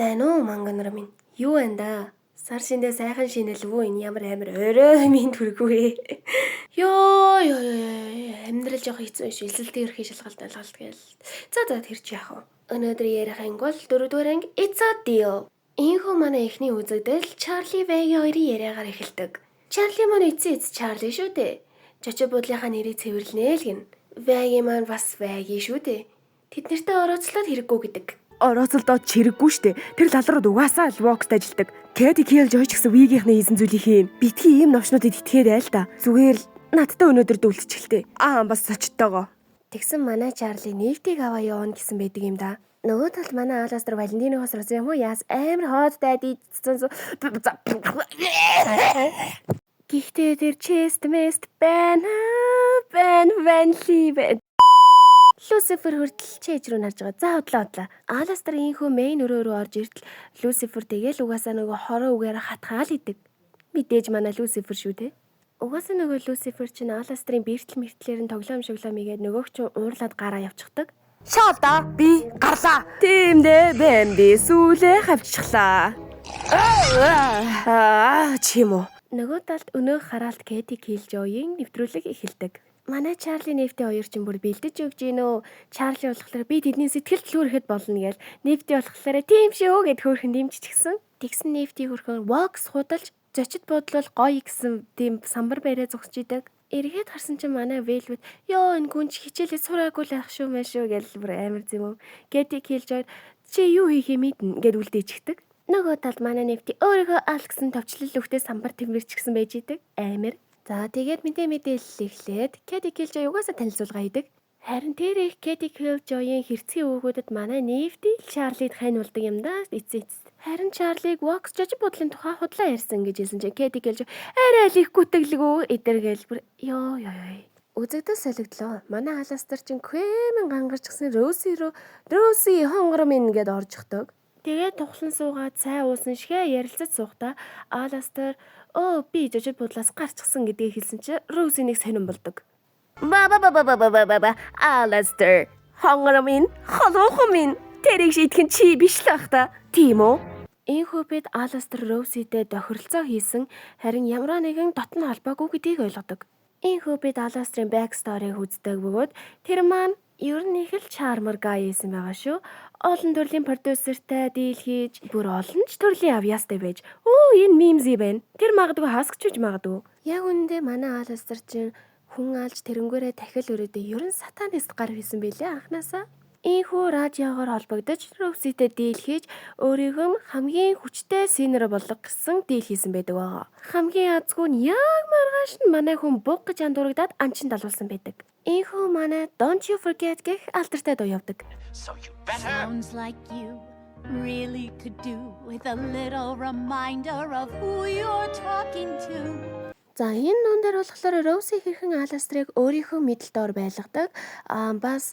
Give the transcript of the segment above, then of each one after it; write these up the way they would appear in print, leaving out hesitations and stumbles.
Сайн уу манган нар минь. Юу анда? Сар шиндээ сайхан шинэлвүү энэ ямар амар орой минь түргвэ. Ёо амьдрал жоох хэцүү шүү. Эсэлтийн ерхий шалгалт гээл. За тэр чи яах вэ? Өнөөдөр ярих анги бол 4-р анги It's a deal. Ийхүү манай эхний үзэгдэл Чарли Вэгийн хоёрын яриагаар эхэлдэг. Чарли маань эцээ Чарли шүү дээ. Жочо буудлынхаа нэрийг цэвэрлэнэ л гин. Вэгийн маань бас Вэги шүү дээ. Тэд нартай орооцлоод хэрэггүй гэдэг. Орооцолдоод чирэггүй штэ. Тэр лалрууд угаасаа Вокст ажилдаг. Кэти Киллжой ч гэсэн Вигийнхний эзэн зүйлийг хийн. Битгий ийм новчнуудыг итгээд айл та. Зүгээр л надтай өнөөдөр дүүлчихэлтэй. Бас сочтойгоо. Тэгсэн манай Чарли нефтийг аваа явна гэсэн байдаг юм да. Нөгөө талд манай Аластер Валентиноос рус юм уу яас амар хоод дайд ийцсэн. Гэхдээ тэр чест мест байна ванли. Люцифер хүртэл чэж рүү нарж байгаа. За удлаа. Аластер ийхүү мейн өрөө рүү орж иртэл Люцифер тэгэл угаасаа нөгөө хороо үгээр хатгаал идэг. Мэдээж манай Люцифер шүү дээ. Угаасаа нөгөө Люцифер чинь Аластерийн бэртэл мэртлэр нь тоглоом игээд нөгөөг чинь уурлаад гараа явчихдаг. Шаалда би гарлаа. Тийм дээ бэмби сүүлээ хавчихлаа. Чимо. Нөгөө талд өнөөх хараалт Кэти Киллжойн нэвтрүүлэг эхэлдэг. Манай Чарли нефти хоёр ч юм бүр бэлдэж өгч гинөө. Чарли болохоор би тэдний сэтгэл төлөөрөхөд болно гээл. Нефти болохоор тийм шүү гэд хөөрхөн дэмжчихсэн. Тэгсэн нефти хөрхөн Вокс худалж зочид бодлол гоё гэсэн тийм самбар бариа зогсож идэг. Эргээд харсан чинь манай Вэлвэт ёо энэ гүнч хичээлээ сураагүй л ах шүү мэн шүү гэж бүр амар зэм үү. Кэти Киллжой чи юу хийхээ мэднэ гэд үлдээчихдэг. Нөгөө талд манай нефти өөрийгөө аль гэсэн товчлол өгтөө самбар тэмэрчгсэн байж идэг. Амар. За тэгээд мэдээлэл эхлээд Кэти Киллжой угаасаа танилцуулга хийдэг. Харин тэр их Кэти Киллжойн хэрцгий өвгүүдэд манай нефти Чарлид хань болдог юм да эцээ. Харин Чарлиг Вокс жожиг бодлын тухай худлаа ярьсан гэж хэлсэн чинь Кэти Киллжой арай л их гүтгэлгүй эдэргээл бүр ёо. Үзэгдэл солигдлоо. Манай Аластер чинь Квэмэн гангарчсан Роси хонгор минь гэд оржихдаг. Тэгээд тухлан суугаад цай уусан шигэ ярилцаж суухдаа Аластер би жожиг бодлоос гарчихсан гэдгийг хэлсэн чинь Роси нэг сонирн болдог. Аластер хонгор минь холоохон минь тэрийг шийтгэн чи биш л ах та. Тийм үү? Ийхүү бид Аластер Роситэй тохиролцоо хийсэн харин ямар нэгэн дотн холбоогүй гэдгийг ойлгодог. Ийхүү бид Аластерийн бэксторийг үздэг бөгөөд тэр маань ер нь их л чармер гай байсан байгаа шүү. Олон төрлийн продюсертэй дийл хийж бүр олон ч төрлийн авьяастай байж энэ мимзи байна. Тэр магадгүй хаскчж магадгүй. Яг үүндээ манай Аластер чинь хүн алж тэрэнгүүрээ дахил өрөөдөө ер нь сатанист гар хийсэн байлээ анханасаа. Ийхүү радиогоор холбогдож Рокситэй дийл хийж өөрийгөө хамгийн хүчтэй синер болгох гэсэн дийл хийсэн байдаг байгаа. Хамгийн азгүй нь яг маргааш нь манай хүн буг гэж андуурагдаад анчин далуулсан байдаг. Ийхүү манай Don't You Forget гэх алдартай дуу явдаг. Sounds like you really could do with a little reminder of who you're talking to. За энэ дуун дээр болохоор Роси хэрхэн Аластерыг өөрийнхөө мэдэл доор байлгадаг. Бас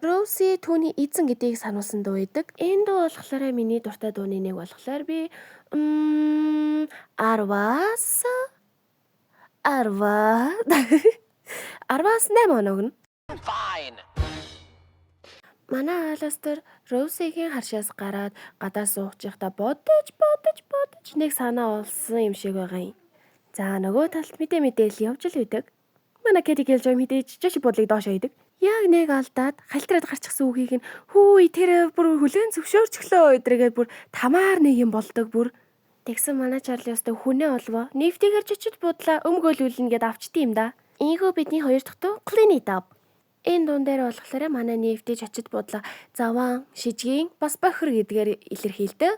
Роси түүний эзэн гэдгийг сануулсан дуу байдаг. Энэ дуу болохоор миний дуртай дууны нэг болохоор би Арвас 8 оног нь. Fine. Манай Аластер Росигийн харшаас гараад гадаа суучихта бодож нэг санаа олсон юм шиг байгаа юм. За нөгөө талд мэдээлэл явж л байдаг. Манай Кэти Киллжой мэдээж жоши бодлыг доошоо идэг. Яг нэг алдаад халтраад гарчихсан үгийг нь хүү тэр бүр хүлэн зөвшөөрчихлөө өдрөгээд бүр тамаар нэг юм болдог бүр. Тэгсэн манай Чарли өстө хүнээ олвоо. Нефтигээр жочид бодлаа өмгөөлүүлнэ гэд авчт юм да. Ийгөө бидний хоёр дахь дуу Clean It Up. Энэ дуун дээр болохоор манай нефти жочид бодлоо заван, шижгийн бас бохир гэдгээр илэрхийлдэг.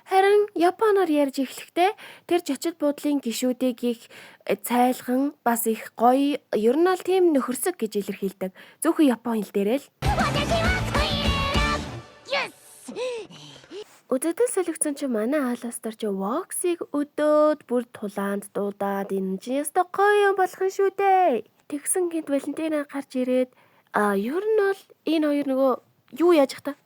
Харин Японоор ярьж эхлэхдээ тэр жочид буудлын гишүүдийг их цайлхан бас их гоё ер нь л тийм нөхөрсөг гэж илэрхийлдэг. Зөвхөн Япон хэл дээрээ л. Үзэгдэл солигдсон чинь манай Аластер чи Воксыг өдөөд бүр тулаанд дуудаад энэ чи яста гоё юм болох нь шүү дээ. Тэгсэн гинт Валентина гарч ирээд ер нь бол энэ хоёр нөгөө юу яаж их та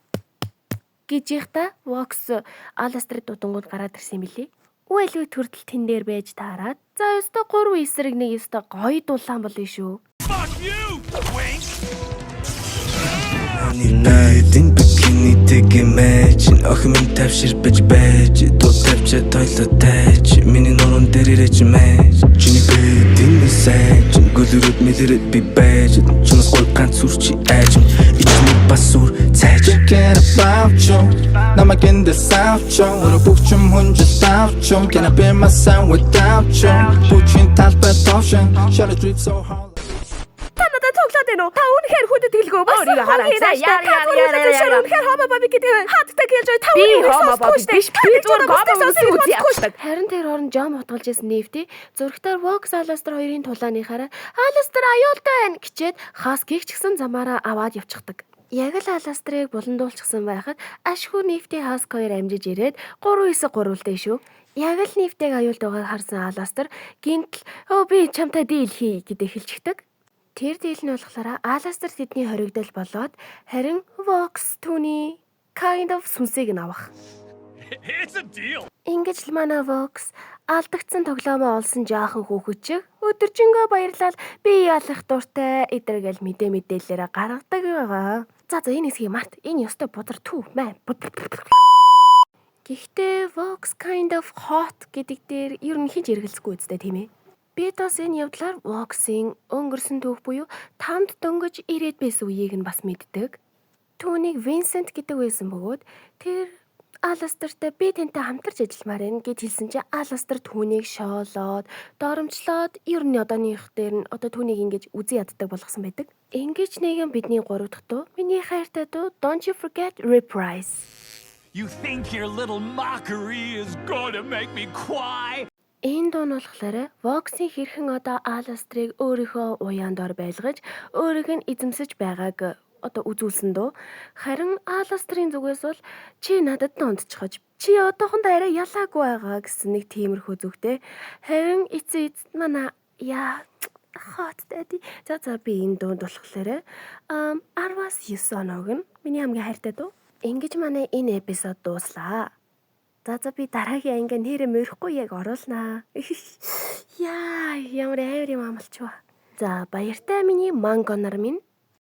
гэж их та Вокс Аластерыг дуудангууд гараад ирсэн юм билий. Үэлгүй төрдөл тэн дээр байж таарад. За яста 3 эсрэг нэг яста гоё дулаан болно шүү. Fuck you, Wink. Эдийн бикини тэг imagine охин минь тавшир бэж дуу тавьчаа тойлоо тайч миний нуруунд дээр ирэж мэж чиний бэдийн сайж гөлрөд мэлрэд би байж чунаас гой ганц үрчи айж ичний бас үр цайж Get about you намайг in the south show Өнөө бүгчм хүн just you Can I be myself without you Бүчийн талбай товшин Shall I drip so hard Та надад цуглаад байна уу? Та үнэхээр хүдэд хэлгөө бас. Өөрийгөө хараа. Үнэхээр хомобоби гэдэг хатдаг хэлж та Би үнэхээр хомобоби биш. Би зүгээр гомбо үзье. Харин тэр орон жом хотголж ирсэн нефти зурагтаар Vox Alastor хоёрын тулааныхаараа Alastor аюултай байна гэчээд хас гихчгсэн замаараа аваад явчихдаг. Яг л Alastor-ыг буландуулчихсан байхад ашгүй нефти хас хоёр амжиж ирээд 3-9 гурвалтай шүү. Яг л нефтийг аюулд байгааг харсан Alastor гинтл би чамтай дийл хий гэдэг хэлчихдэг. Тэр дийл нь болохоор Alastor тэдний хоригдол болоод харин Vox түүний kind of сүнсийг нь авах. It's a deal. Ингэж л манай Vox алдагдсан тоглоомоо олсон жаахан хүүхэд өдөржингөө баярлал би ялах дуртай эдэргээл мэдээлэлээр гаргадаг байгаа. За энэ хэсгийг март. Энэ ёстой бузар түв мэ. Гэхдээ Vox kind of hot гэдэг дээр ер нь хинж эргэлзэхгүй үстэй тийм ээ. Бид бас энэ явдлаар Vox-ийн өнгөрсөн түүх буюу тамд дөнгөж ирээд байсан үеийг нь бас мэддэг. Түүнийг Vincent гэдэг байсан бөгөөд тэр Alastor-тай би тэнтэй хамтарч ажилламаар байна гэд хэлсэн чинь Alastor түүнийг шоолоод, доромжлоод ер нь одооных дээр нь одоо түүнийг ингэж үзий яддаг болгосон байдаг. Ингэж нэгэн бидний 3 дахь дуу, миний хайртай дуу Don't You Forget Reprise. You think your little mockery is going to make me cry? Энэ дуу нь болохоор Vox-ийн хэрхэн одоо Alastor-ыг өөрийнхөө уяан дор байлгаж, өөрийг нь эзэмсэж байгааг одоо үзүүлсэн дөө. Харин Alastor-ийн зүгээс бол чи надад дундчихож чи одоохондоо арай ялаагүй байгаа гэсэн нэг тиймэрхүү зүгтэй. Харин эцэд манай яа хот дэди. За би энэ дуунд болохоор 10-аас 9 оноог нь миний хамгийн хайртай дуу. Ингэж манай энэ эпизод дууслаа. За би дараагийн анги нэрэ мөрөхгүй яг оруулнаа. Яа ямар амар юм амлчваа. За баяртай миний манго нар минь.